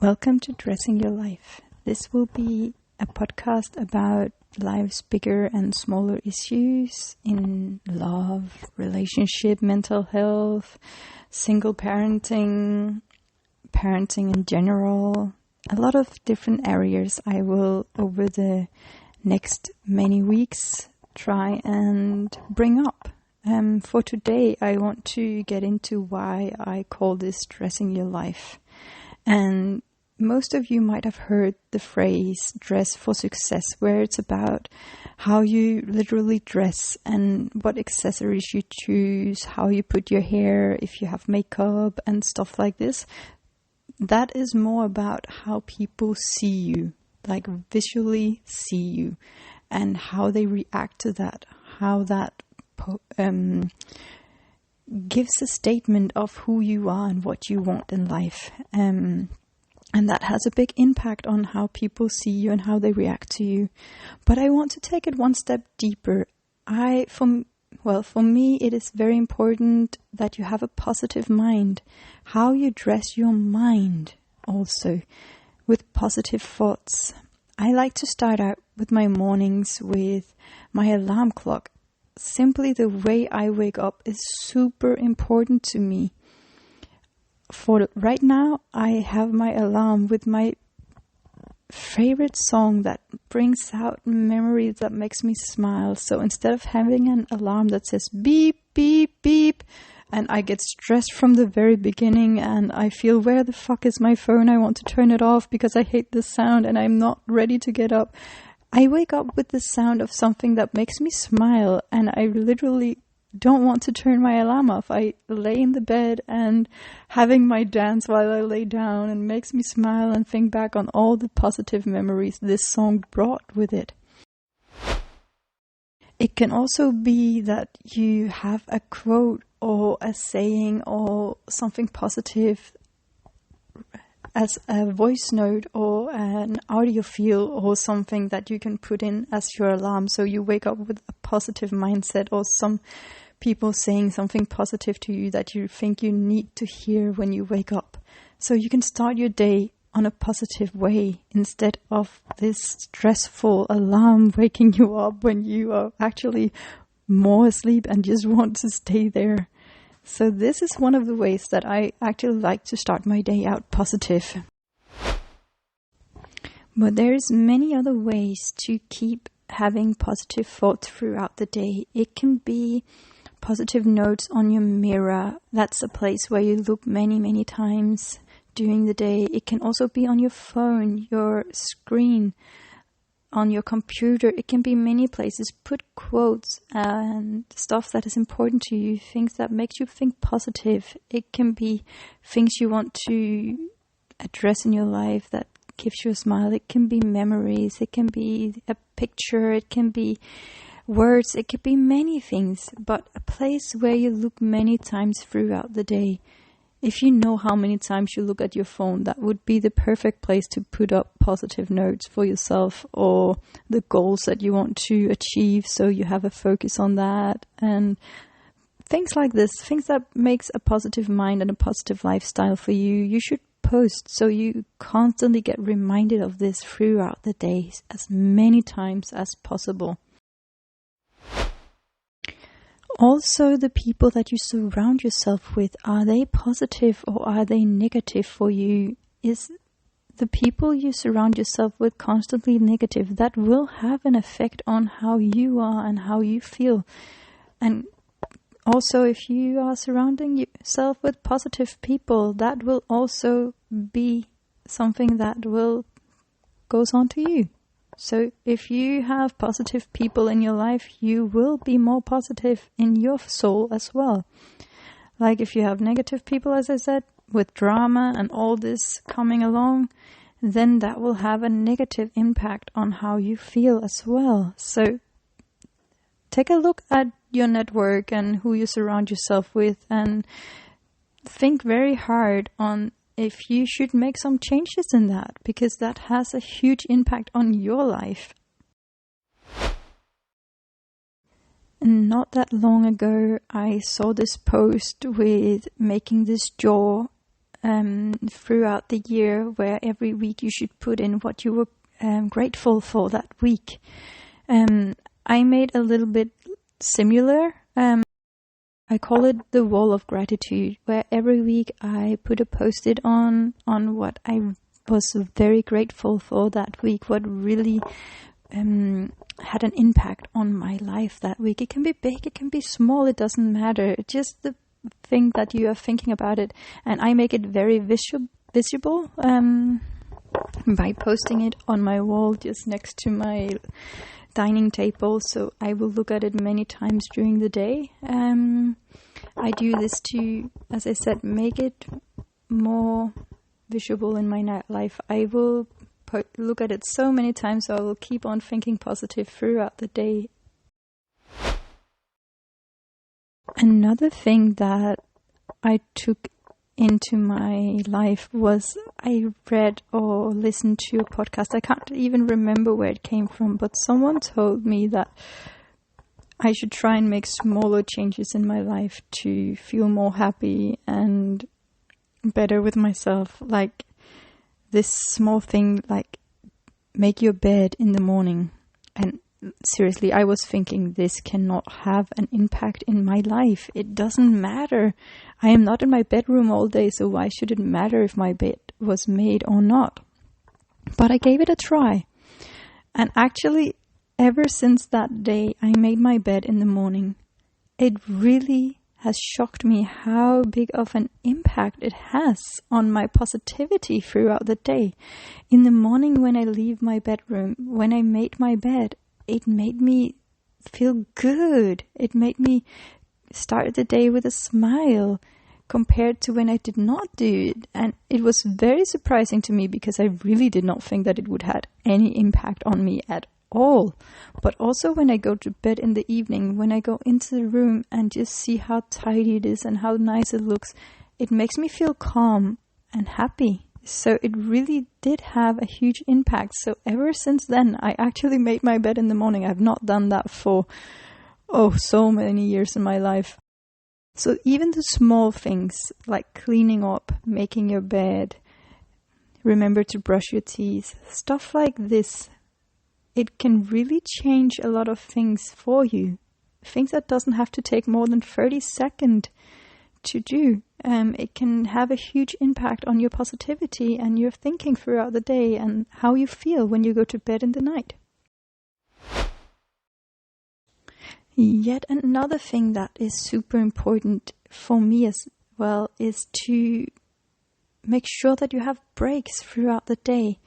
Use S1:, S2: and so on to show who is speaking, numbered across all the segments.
S1: Welcome to Dressing Your Life. This will be a podcast about life's bigger and smaller issues in love, relationship, mental health, single parenting, parenting in general. A lot of different areas I will, over the next many weeks, try and bring up. For today, I want to get into why I call this Dressing Your Life. And most of you might have heard the phrase dress for success, where it's about how you literally dress and what accessories you choose, how you put your hair, if you have makeup and stuff like this. That is more about how people see you, like visually see you, and how they react to that, how that gives a statement of who you are and what you want in life. And that has a big impact on how people see you and how they react to you. But I want to take it one step deeper. For me, it is very important that you have a positive mind. How you dress your mind also with positive thoughts. I like to start out with my mornings with my alarm clock. Simply the way I wake up is super important to me. For right now, I have my alarm with my favorite song that brings out memories that makes me smile. So instead of having an alarm that says beep, beep, beep, and I get stressed from the very beginning and I feel, where the fuck is my phone? I want to turn it off because I hate the sound and I'm not ready to get up. I wake up with the sound of something that makes me smile, and I literally don't want to turn my alarm off. I lay in the bed and having my dance while I lay down, and makes me smile and think back on all the positive memories this song brought with it. It can also be that you have a quote or a saying or something positive as a voice note or an audio file or something that you can put in as your alarm, so you wake up with a positive mindset, or some people saying something positive to you that you think you need to hear when you wake up. So you can start your day on a positive way instead of this stressful alarm waking you up when you are actually more asleep and just want to stay there. So this is one of the ways that I actually like to start my day out positive. But there's many other ways to keep having positive thoughts throughout the day. It can be positive notes on your mirror. That's a place where you look many, many times during the day. It can also be on your phone, your screen, on your computer. It can be many places. Put quotes and stuff that is important to you, things that makes you think positive. It can be things you want to address in your life that gives you a smile. It can be memories. It can be a picture. It can be words. It could be many things, but a place where you look many times throughout the day. If you know how many times you look at your phone, that would be the perfect place to put up positive notes for yourself, or the goals that you want to achieve, so you have a focus on that, and things like this, things that makes a positive mind and a positive lifestyle for you. You should post so you constantly get reminded of this throughout the days as many times as possible. Also, the people that you surround yourself with, are they positive or are they negative for you? Is the people you surround yourself with constantly negative? That will have an effect on how you are and how you feel. And also, if you are surrounding yourself with positive people, that will also be something that will goes on to you. So if you have positive people in your life, you will be more positive in your soul as well. Like if you have negative people, as I said, with drama and all this coming along, then that will have a negative impact on how you feel as well. So take a look at your network and who you surround yourself with, and think very hard on if you should make some changes in that, because that has a huge impact on your life. And not that long ago, I saw this post with making this jar throughout the year, where every week you should put in what you were grateful for that week. I made a little bit similar. I call it the wall of gratitude, where every week I put a post-it on what I was very grateful for that week, what really had an impact on my life that week. It can be big, it can be small, it doesn't matter. Just the thing that you are thinking about it. And I make it very visible by posting it on my wall just next to my dining table, so I will look at it many times during the day. I do this to, as I said, make it more visible in my life. I will look at it so many times, so I will keep on thinking positive throughout the day. Another thing that I took into my life was I read or listened to a podcast. I can't even remember where it came from, but someone told me that I should try and make smaller changes in my life to feel more happy and better with myself. Like this small thing, like make your bed in the morning. And seriously, I was thinking this cannot have an impact in my life. It doesn't matter. I am not in my bedroom all day, so why should it matter if my bed was made or not? But I gave it a try. And actually, ever since that day I made my bed in the morning, it really has shocked me how big of an impact it has on my positivity throughout the day. In the morning when I leave my bedroom, when I made my bed, it made me feel good. It made me start the day with a smile compared to when I did not do it. And it was very surprising to me because I really did not think that it would have any impact on me at all. But also when I go to bed in the evening, when I go into the room and just see how tidy it is and how nice it looks, it makes me feel calm and happy. So it really did have a huge impact. So ever since then, I actually made my bed in the morning. I've not done that for, so many years in my life. So even the small things like cleaning up, making your bed, remember to brush your teeth, stuff like this, it can really change a lot of things for you. Things that doesn't have to take more than 30 seconds to do. It can have a huge impact on your positivity and your thinking throughout the day and how you feel when you go to bed in the night. Yet another thing that is super important for me as well is to make sure that you have breaks throughout the day.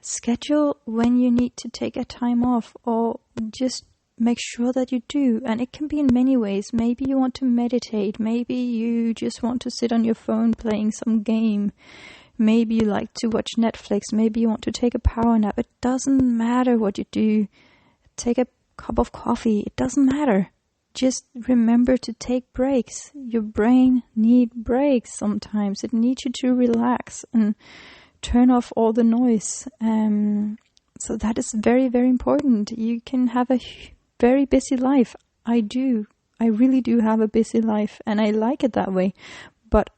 S1: Schedule when you need to take a time off, or just make sure that you do. And it can be in many ways. Maybe you want to meditate. Maybe you just want to sit on your phone playing some game. Maybe you like to watch Netflix. Maybe you want to take a power nap. It doesn't matter what you do. Take a cup of coffee. It doesn't matter. Just remember to take breaks. Your brain needs breaks sometimes. It needs you to relax and turn off all the noise. So that is very, very important. You can have a very busy life. I really do have a busy life, and I like it that way. But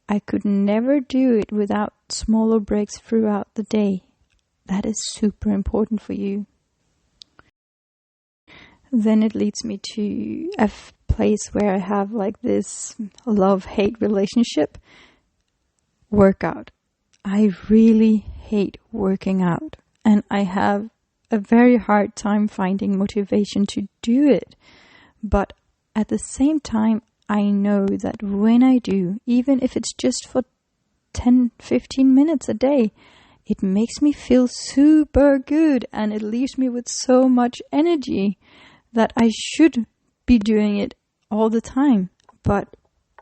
S1: I could never do it without smaller breaks throughout the day. That is super important for you. Then it leads me to a place where I have like this love-hate relationship. Workout. I really hate working out, and I have a very hard time finding motivation to do it. But at the same time, I know that when I do, even if it's just for 10-15 minutes a day, it makes me feel super good, and it leaves me with so much energy that I should be doing it all the time. But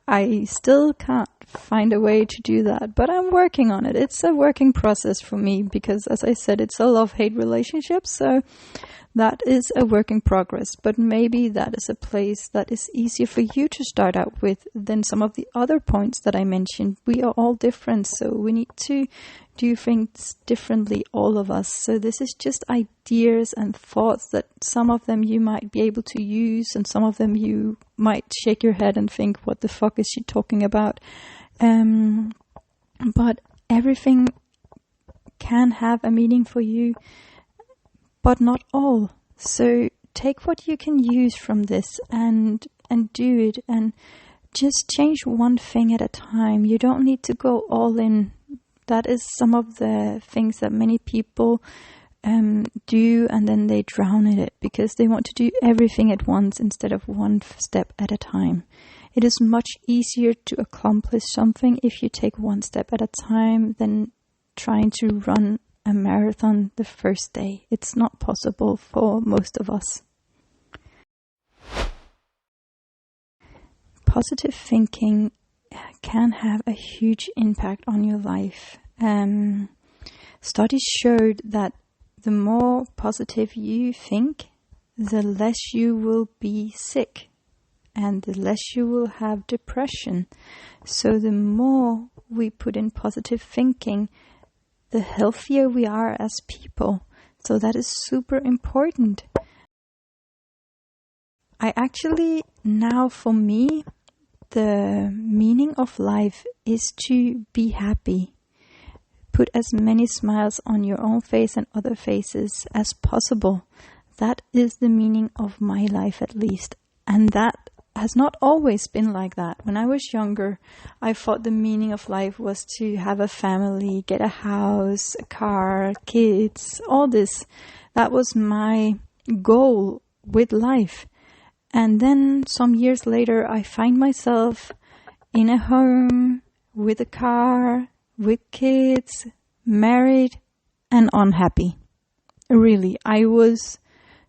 S1: I still can't find a way to do that, but I'm working on it. It's a working process for me because, as I said, it's a love-hate relationship, so that is a work in progress. But maybe that is a place that is easier for you to start out with than some of the other points that I mentioned. We are all different, so we need to do things differently, all of us. So this is just ideas and thoughts that some of them you might be able to use, and some of them you might shake your head and think, what the fuck is she talking about? but everything can have a meaning for you, but not all. So take what you can use from this and do it, and just change one thing at a time. You don't need to go all in. That is some of the things that many people do, and then they drown in it because they want to do everything at once instead of one step at a time. It is much easier to accomplish something if you take one step at a time than trying to run a marathon the first day. It's not possible for most of us. Positive thinking can have a huge impact on your life. Studies showed that the more positive you think, the less you will be sick and the less you will have depression. So the more we put in positive thinking, the healthier we are as people. So that is super important. I actually, now for me, the meaning of life is to be happy. Put as many smiles on your own face and other faces as possible. That is the meaning of my life, at least. And that has not always been like that. When I was younger, I thought the meaning of life was to have a family, get a house, a car, kids, all this. That was my goal with life. And then some years later, I find myself in a home, with a car, with kids, married, and unhappy. Really, I was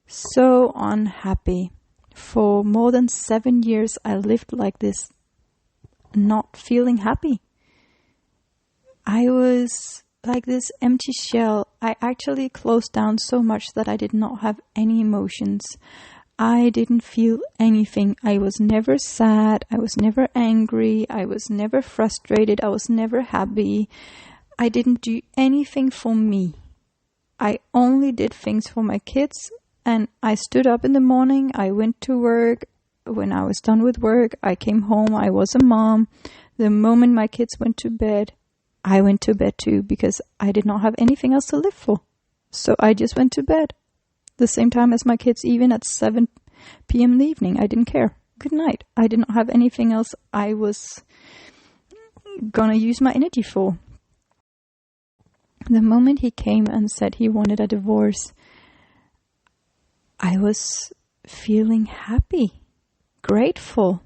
S1: so unhappy. For more than 7 years, I lived like this, not feeling happy. I was like this empty shell. I actually closed down so much that I did not have any emotions. I didn't feel anything. I was never sad. I was never angry. I was never frustrated. I was never happy. I didn't do anything for me. I only did things for my kids. And I stood up in the morning. I went to work. When I was done with work, I came home. I was a mom. The moment my kids went to bed, I went to bed too, because I did not have anything else to live for. So I just went to bed. The same time as my kids, even at 7 p.m. in the evening. I didn't care. Good night. I did not have anything else I was gonna use my energy for. The moment he came and said he wanted a divorce, I was feeling happy, grateful.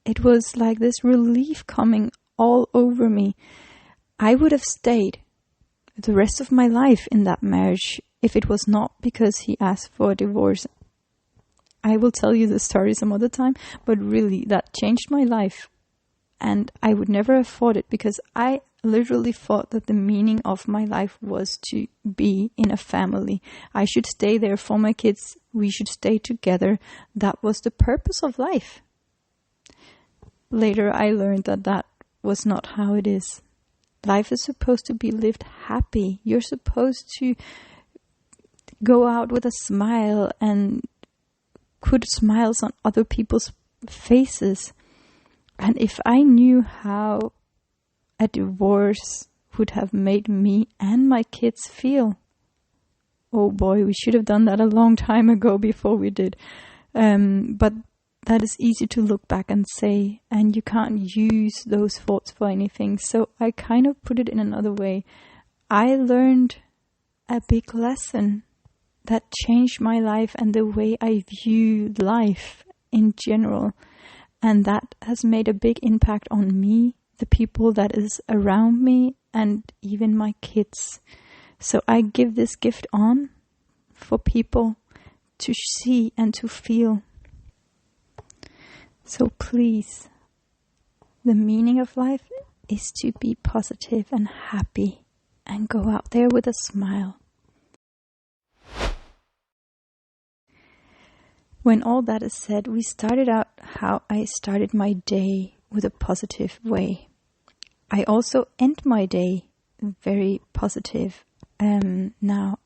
S1: It was like this relief coming all over me. I would have stayed the rest of my life in that marriage if it was not because he asked for a divorce. I will tell you the story some other time, but really that changed my life. And I would never afford it because I literally thought that the meaning of my life was to be in a family. I should stay there for my kids. We should stay together. That was the purpose of life. Later I learned that that was not how it is. Life is supposed to be lived happy. You're supposed to go out with a smile and put smiles on other people's faces. And if I knew how a divorce would have made me and my kids feel, oh boy, we should have done that a long time ago before we did. But that is easy to look back and say, and you can't use those thoughts for anything. So I kind of put it in another way. I learned a big lesson that changed my life and the way I view life in general. And that has made a big impact on me, the people that is around me, and even my kids. So I give this gift on for people to see and to feel. So please, the meaning of life is to be positive and happy and go out there with a smile. When all that is said, we started out how I started my day with a positive way. I also end my day very positive. Now,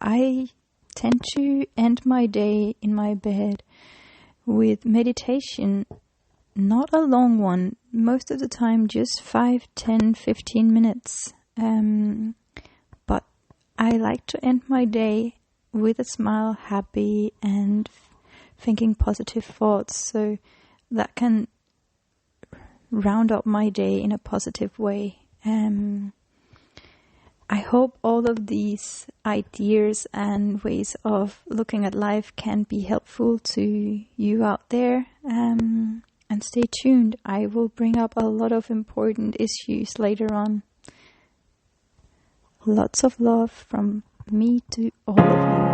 S1: I tend to end my day in my bed with meditation, not a long one, most of the time just 5, 10, 15 minutes. But I like to end my day with a smile, happy, and thinking positive thoughts, so that can round up my day in a positive way. I hope all of these ideas and ways of looking at life can be helpful to you out there. And stay tuned. I will bring up a lot of important issues later on. Lots of love from me to all of you.